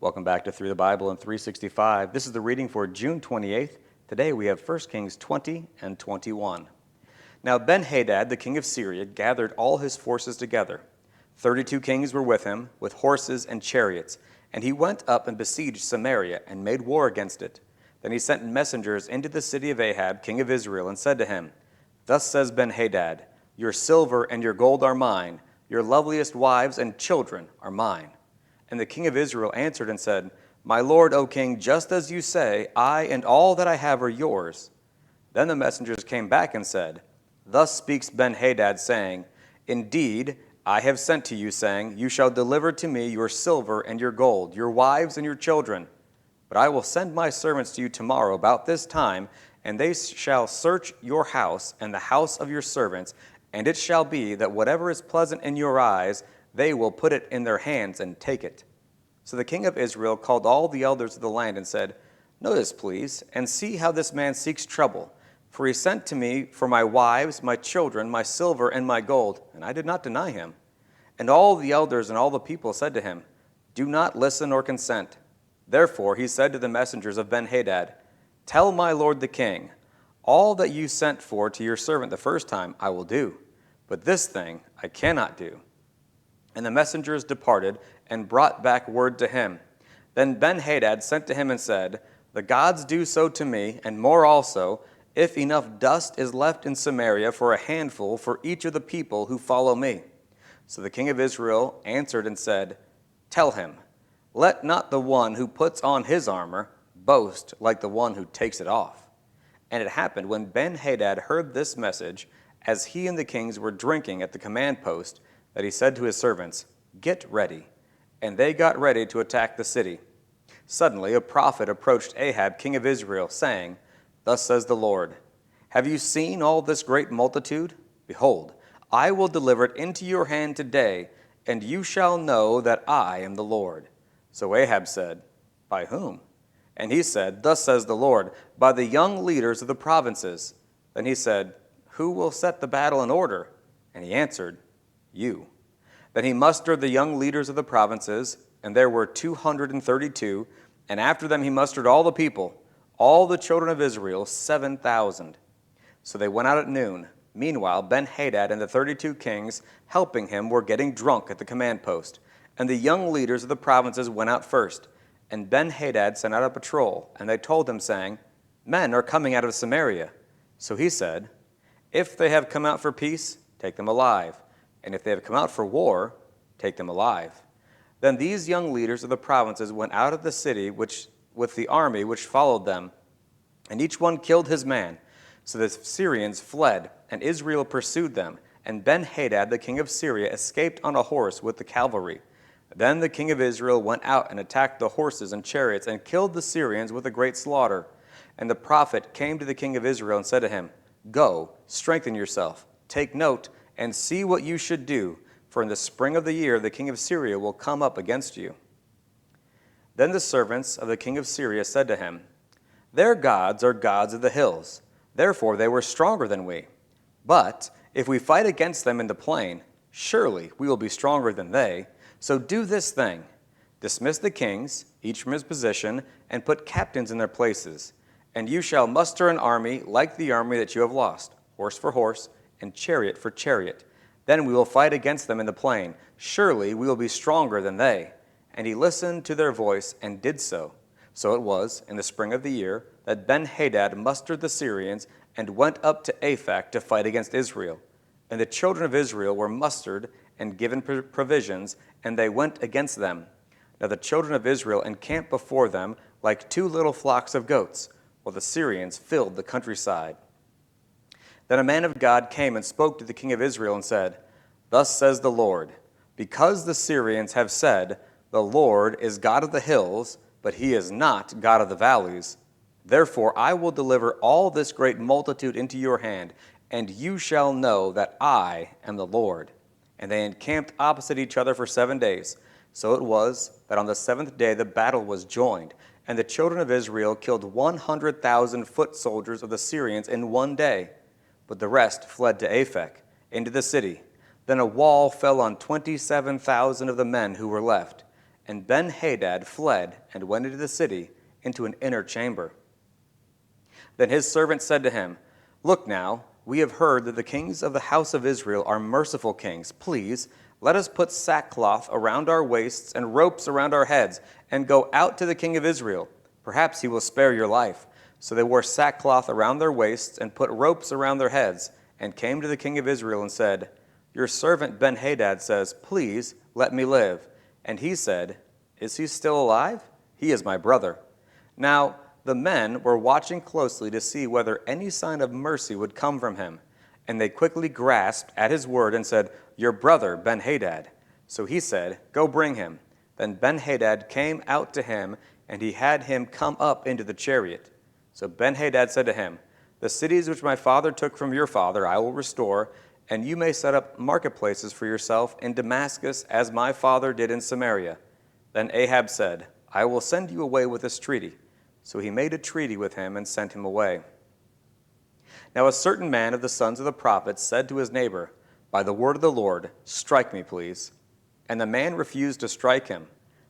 Welcome back to Through the Bible in 365. This is the reading for June 28th. Today we have 1 Kings 20 and 21. Now Ben-Hadad, the king of Syria, gathered all his forces together. 32 kings were with him, with horses and chariots, and he went up and besieged Samaria and made war against it. Then he sent messengers into the city of Ahab, king of Israel, and said to him, Thus says Ben-Hadad, Your silver and your gold are mine, your loveliest wives and children are mine. And the king of Israel answered and said, My lord, O king, just as you say, I and all that I have are yours. Then the messengers came back and said, Thus speaks Ben-Hadad, saying, Indeed, I have sent to you, saying, You shall deliver to me your silver and your gold, your wives and your children. But I will send my servants to you tomorrow about this time, and they shall search your house and the house of your servants, and it shall be that whatever is pleasant in your eyes, they will put it in their hands and take it. So the king of Israel called all the elders of the land and said, Notice, please, and see how this man seeks trouble. For he sent to me for my wives, my children, my silver, and my gold, and I did not deny him. And all the elders and all the people said to him, Do not listen or consent. Therefore he said to the messengers of Ben-Hadad, Tell my lord the king, all that you sent for to your servant the first time I will do, but this thing I cannot do. And the messengers departed and brought back word to him. Then Ben-Hadad sent to him and said, The gods do so to me, and more also, if enough dust is left in Samaria for a handful for each of the people who follow me. So the king of Israel answered and said, Tell him, let not the one who puts on his armor boast like the one who takes it off. And it happened when Ben-Hadad heard this message, as he and the kings were drinking at the command post, that he said to his servants, Get ready. And they got ready to attack the city. Suddenly a prophet approached Ahab, king of Israel, saying, Thus says the Lord, Have you seen all this great multitude? Behold, I will deliver it into your hand today, and you shall know that I am the Lord. So Ahab said, By whom? And he said, Thus says the Lord, By the young leaders of the provinces. Then he said, Who will set the battle in order? And he answered, You. Then he mustered the young leaders of the provinces, and there were 232, and after them he mustered all the people, all the children of Israel, 7,000. So they went out at noon. Meanwhile, Ben-Hadad and the 32 kings helping him were getting drunk at the command post, and the young leaders of the provinces went out first. And Ben-Hadad sent out a patrol, and they told him, saying, Men are coming out of Samaria. So he said, If they have come out for peace, take them alive. And if they have come out for war, take them alive. Then these young leaders of the provinces went out of the city with the army which followed them, and each one killed his man. So the Syrians fled, and Israel pursued them, and Ben-Hadad the king of Syria escaped on a horse with the cavalry. Then the king of Israel went out and attacked the horses and chariots, and killed the Syrians with a great slaughter. And the prophet came to the king of Israel and said to him, Go, strengthen yourself, take note, and see what you should do, for in the spring of the year the king of Syria will come up against you. Then the servants of the king of Syria said to him, Their gods are gods of the hills, therefore they were stronger than we. But if we fight against them in the plain, surely we will be stronger than they. So do this thing, dismiss the kings, each from his position, and put captains in their places. And you shall muster an army like the army that you have lost, horse for horse, and chariot for chariot. Then we will fight against them in the plain. Surely we will be stronger than they. And he listened to their voice and did so. So it was, in the spring of the year, that Ben-Hadad mustered the Syrians and went up to Aphek to fight against Israel. And the children of Israel were mustered and given provisions, and they went against them. Now the children of Israel encamped before them like two little flocks of goats, while the Syrians filled the countryside. Then a man of God came and spoke to the king of Israel and said, Thus says the Lord, Because the Syrians have said, The Lord is God of the hills, but he is not God of the valleys, therefore I will deliver all this great multitude into your hand, and you shall know that I am the Lord. And they encamped opposite each other for 7 days. So it was that on the 7th day the battle was joined, and the children of Israel killed 100,000 foot soldiers of the Syrians in 1 day. But the rest fled to Aphek, into the city. Then a wall fell on 27,000 of the men who were left. And Ben-Hadad fled and went into the city, into an inner chamber. Then his servant said to him, Look now, we have heard that the kings of the house of Israel are merciful kings. Please, let us put sackcloth around our waists and ropes around our heads, and go out to the king of Israel. Perhaps he will spare your life. So they wore sackcloth around their waists and put ropes around their heads, and came to the king of Israel and said, Your servant Ben-Hadad says, Please, let me live. And he said, Is he still alive? He is my brother. Now the men were watching closely to see whether any sign of mercy would come from him. And they quickly grasped at his word and said, Your brother Ben-Hadad. So he said, Go bring him. Then Ben-Hadad came out to him, and he had him come up into the chariot. So Ben-Hadad said to him, The cities which my father took from your father I will restore, and you may set up marketplaces for yourself in Damascus, as my father did in Samaria. Then Ahab said, I will send you away with this treaty. So he made a treaty with him and sent him away. Now a certain man of the sons of the prophets said to his neighbor, By the word of the Lord, strike me, please. And the man refused to strike him.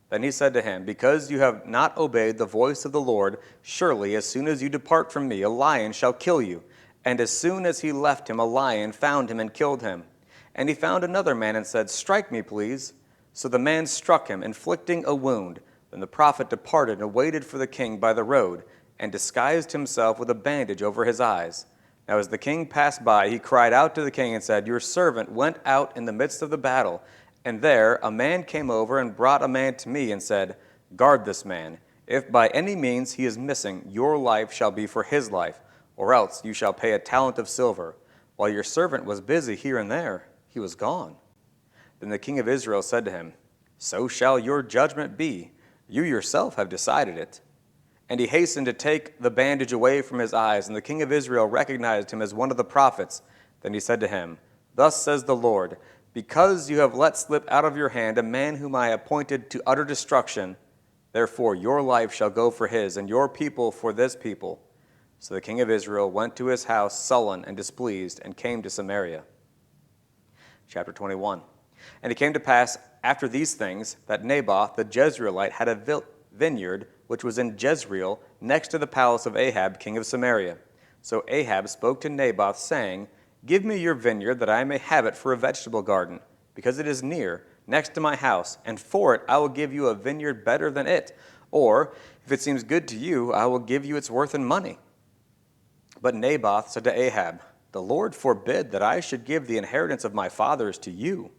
Then he said to him, Because you have not obeyed the voice of the Lord, surely as soon as you depart from me, a lion shall kill you. And as soon as he left him, a lion found him and killed him. And he found another man and said, Strike me, please. So the man struck him, inflicting a wound. Then the prophet departed and waited for the king by the road, and disguised himself with a bandage over his eyes. Now as the king passed by, he cried out to the king and said, Your servant went out in the midst of the battle, and there a man came over and brought a man to me and said, Guard this man. If by any means he is missing, your life shall be for his life, or else you shall pay a talent of silver. While your servant was busy here and there, he was gone. Then the king of Israel said to him, So shall your judgment be. You yourself have decided it. And he hastened to take the bandage away from his eyes, and the king of Israel recognized him as one of the prophets. Then he said to him, Thus says the Lord, Because you have let slip out of your hand a man whom I appointed to utter destruction, therefore your life shall go for his, and your people for this people. So the king of Israel went to his house sullen and displeased, and came to Samaria. Chapter 21. And it came to pass after these things that Naboth the Jezreelite had a vineyard which was in Jezreel, next to the palace of Ahab king of Samaria. So Ahab spoke to Naboth, saying, Give me your vineyard, that I may have it for a vegetable garden, because it is near, next to my house, and for it I will give you a vineyard better than it. Or, if it seems good to you, I will give you its worth in money. But Naboth said to Ahab, The Lord forbid that I should give the inheritance of my fathers to you.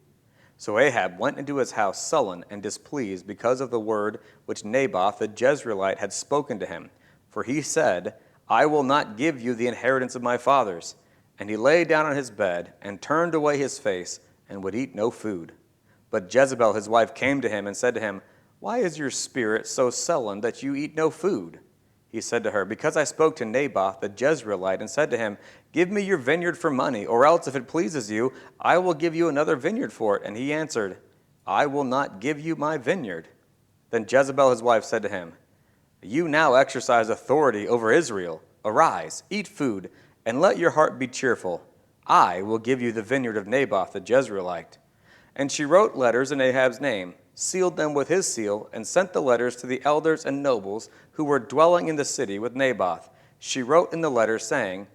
So Ahab went into his house sullen and displeased because of the word which Naboth the Jezreelite had spoken to him. For he said, I will not give you the inheritance of my fathers. And he lay down on his bed and turned away his face and would eat no food. But Jezebel his wife came to him and said to him, Why is your spirit so sullen that you eat no food? He said to her, Because I spoke to Naboth the Jezreelite and said to him, Give me your vineyard for money, or else, if it pleases you, I will give you another vineyard for it. And he answered, I will not give you my vineyard. Then Jezebel his wife said to him, You now exercise authority over Israel. Arise, eat food, and let your heart be cheerful. I will give you the vineyard of Naboth the Jezreelite. And she wrote letters in Ahab's name, sealed them with his seal, and sent the letters to the elders and nobles who were dwelling in the city with Naboth. She wrote in the letters, saying,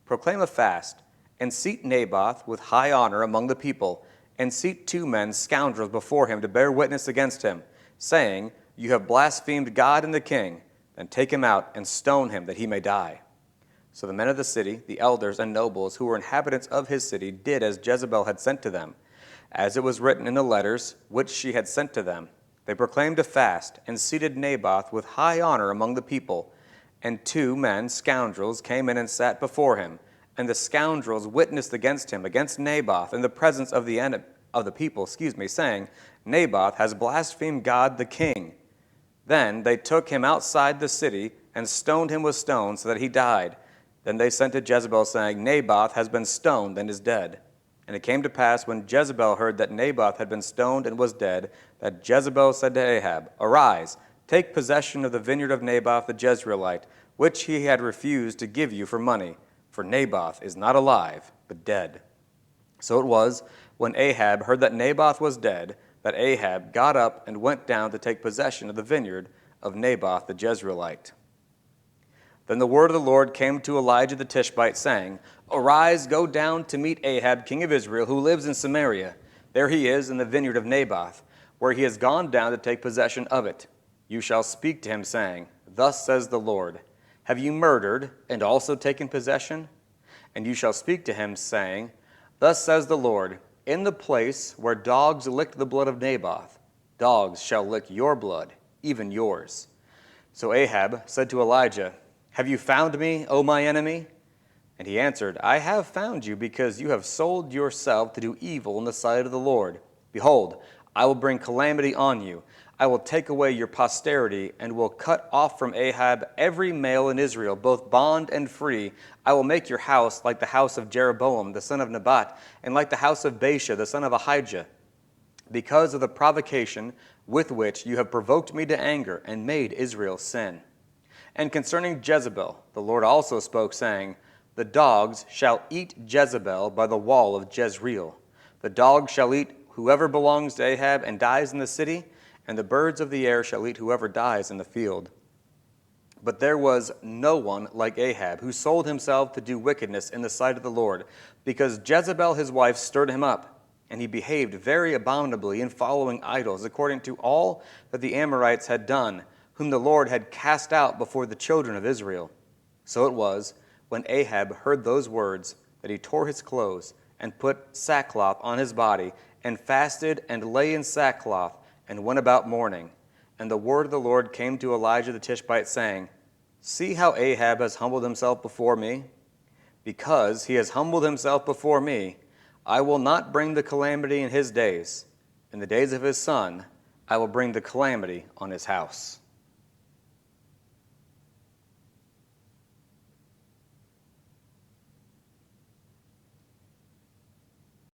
Proclaim a fast, and seat Naboth with high honor among the people, and seat 2 men scoundrels before him to bear witness against him, saying, You have blasphemed God and the king. Then take him out and stone him, that he may die. So the men of the city, the elders and nobles who were inhabitants of his city, did as Jezebel had sent to them, as it was written in the letters which she had sent to them. They proclaimed a fast, and seated Naboth with high honor among the people. And 2 men, scoundrels, came in and sat before him. And the scoundrels witnessed against him, against Naboth, in the presence of the people, saying, Naboth has blasphemed God the king. Then they took him outside the city and stoned him with stones so that he died. Then they sent to Jezebel, saying, Naboth has been stoned and is dead. And it came to pass, when Jezebel heard that Naboth had been stoned and was dead, that Jezebel said to Ahab, Arise, take possession of the vineyard of Naboth the Jezreelite, which he had refused to give you for money, for Naboth is not alive, but dead. So it was, when Ahab heard that Naboth was dead, that Ahab got up and went down to take possession of the vineyard of Naboth the Jezreelite. Then the word of the Lord came to Elijah the Tishbite, saying, Arise, go down to meet Ahab, king of Israel, who lives in Samaria. There he is in the vineyard of Naboth, where he has gone down to take possession of it. You shall speak to him, saying, Thus says the Lord, Have you murdered and also taken possession? And you shall speak to him, saying, Thus says the Lord, In the place where dogs licked the blood of Naboth, dogs shall lick your blood, even yours. So Ahab said to Elijah, Have you found me, O my enemy? And he answered, I have found you, because you have sold yourself to do evil in the sight of the Lord. Behold, I will bring calamity on you. I will take away your posterity, and will cut off from Ahab every male in Israel, both bond and free. I will make your house like the house of Jeroboam, the son of Nebat, and like the house of Baasha, the son of Ahijah, because of the provocation with which you have provoked me to anger and made Israel sin. And concerning Jezebel, the Lord also spoke, saying, The dogs shall eat Jezebel by the wall of Jezreel. The dogs shall eat whoever belongs to Ahab and dies in the city, and the birds of the air shall eat whoever dies in the field. But there was no one like Ahab, who sold himself to do wickedness in the sight of the Lord, because Jezebel his wife stirred him up, and he behaved very abominably in following idols, according to all that the Amorites had done, whom the Lord had cast out before the children of Israel. So it was, when Ahab heard those words, that he tore his clothes, and put sackcloth on his body, and fasted and lay in sackcloth, and went about mourning. And the word of the Lord came to Elijah the Tishbite, saying, See how Ahab has humbled himself before me? Because he has humbled himself before me, I will not bring the calamity in his days. In the days of his son, I will bring the calamity on his house.